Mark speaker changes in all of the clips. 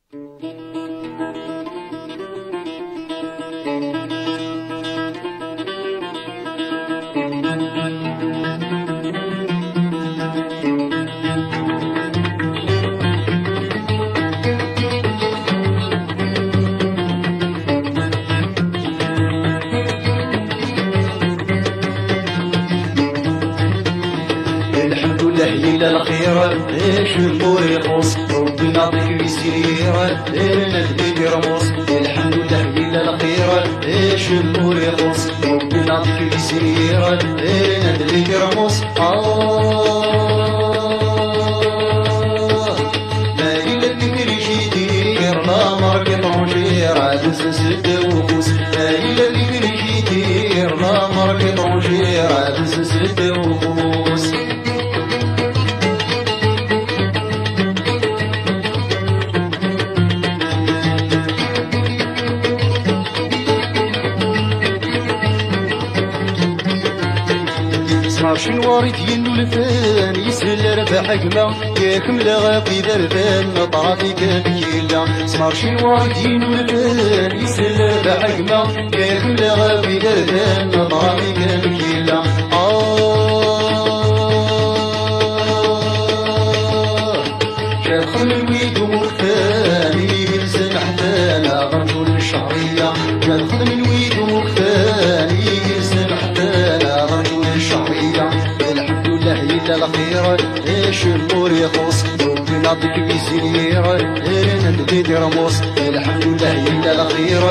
Speaker 1: الحمد لله إلى الخير شمور يخص ربي نعطيك بسير لنا البيت رموس. الحمد لله إلى الخير شمور يخص ربي نعطيك بسير لنا البيت رموس. ما إلا الذكر يدير لا مرك طنجير عدس سد وفوس. ما إلا الذكر يدير لا مرك طنجير عدس سد وفوس. صار شنواري ديالو الفان يسهل رفع حكمة ياكم غافي ذربان طرافي كان كيلا. صار شنواري ديالو الفان يسهل رفع حكمة ياكم غافي ذربان طرافي كان كيلا. شاف الويد ومختان يلزم حتانا غرجو الشهرية. شاف الويد ومختان يلزم حتانا غرجو الشهرية. الحمد لله إلا الخير شمور يخص ربي نعطيك بسير لنا البيت رموس. الحمد لله إلا الخير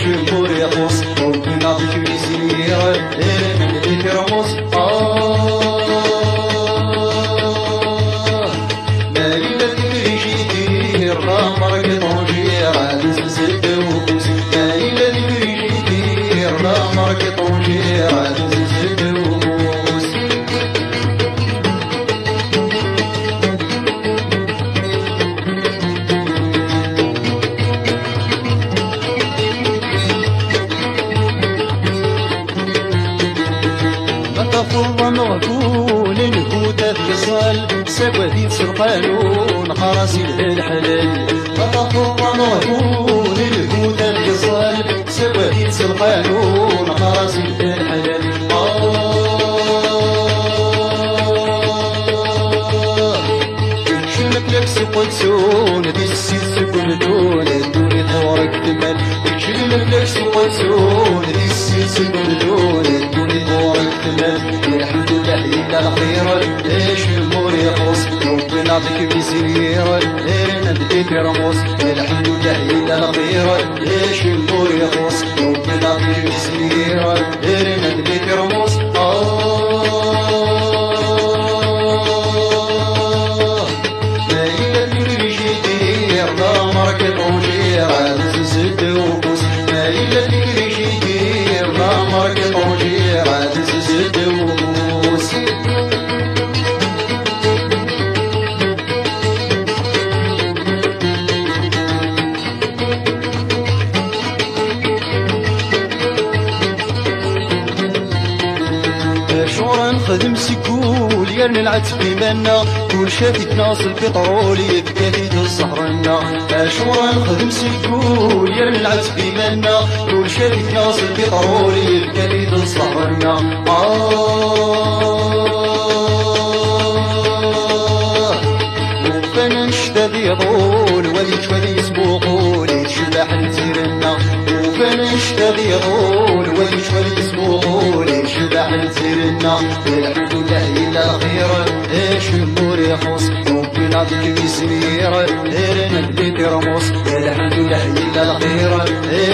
Speaker 1: شمور يخص ربي نعطيك بسير لنا البيت رموس. ما إلا الذكر يدير لا مرك طنجير عدس سد وفوس. ما إلا الذكر يدير لا مرك طنجير عدس سد وفوس. تفضل مغفول الهدى اتصال سوادي سرقانون خراسي الحلال. تفضل مغفول الهدى اتصال سوادي سرقانون خراسي الحلال. شنك لك سقلسون دي السيد سكلتون الدوني ثورك تمال. شنك لك سقلسون دي السيد سكلتون الدوني ثورك تمال. الحمد لله إلا الخير شمور يخص ربي نعطيك بسير لنا البيت رموس. الحمد لله إلا الخير شمور يخص ربي نعطيك بسير لنا البيت رموس. ما إلا الذكر يدير لا مرك طنجير عدس سد وفوس. ما إلا الذكر يدير لا مرك طنجير عدس سد وفوس. شورا نخدم سيكول يرن العدس في منا كل شافي ناص البترول يبكى في الصحرانا. شورا نخدم سيكول يرن العدس في منا كل شافي ناص البترول يبكى في الصحرانا. وفانا نشتاق يطول ولي شوالي يسبوقول يتشبح نتيرنا. وفانا نشتاق يطول ولي شوالي يسبوقول يتشبح نتيرنا. الحمد لله إلا الخير شمور يخص ربي نعطيك بسير لنا البيت رموس. الحمد لله إلا الخير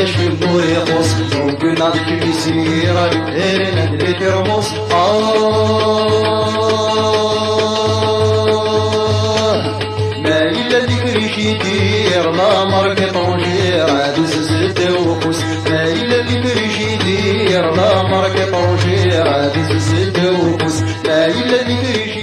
Speaker 1: شمور يخص ربي نعطيك بسير لنا البيت رموس. ما إلا الذكر يدير لا مرك طنجير عدس سد وفوس. ما إلا الذكر يدير لا مرك طنجير عدس سد وفوس. ما إلا الذكر